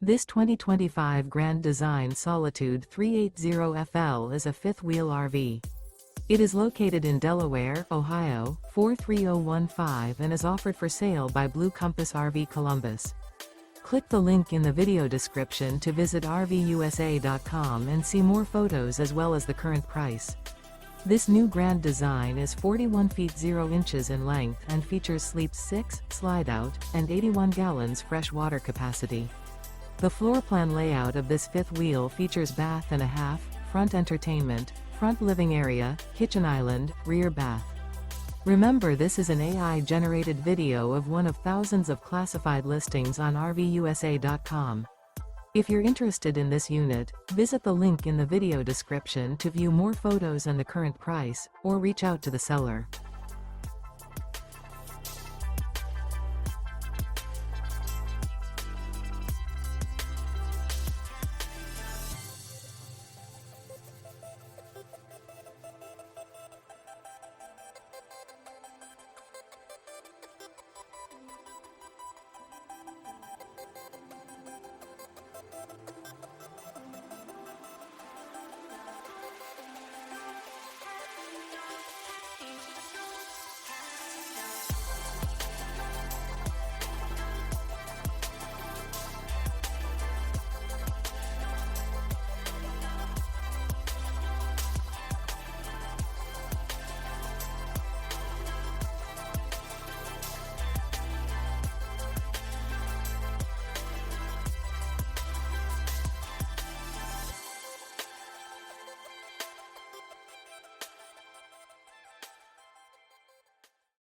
This 2025 Grand Design Solitude 380FL is a fifth-wheel RV. It is located in Delaware, Ohio, 43015 and is offered for sale by Blue Compass RV Columbus. Click the link in the video description to visit RVUSA.com and see more photos as well as the current price. This new Grand Design is 41 feet 0 inches in length and features sleep 6, slide-out, and 81 gallons fresh water capacity. The floor plan layout of this fifth wheel features bath and a half, front entertainment, front living area, kitchen island, rear bath. Remember, this is an AI-generated video of one of thousands of classified listings on RVUSA.com. If you're interested in this unit, visit the link in the video description to view more photos and the current price, or reach out to the seller.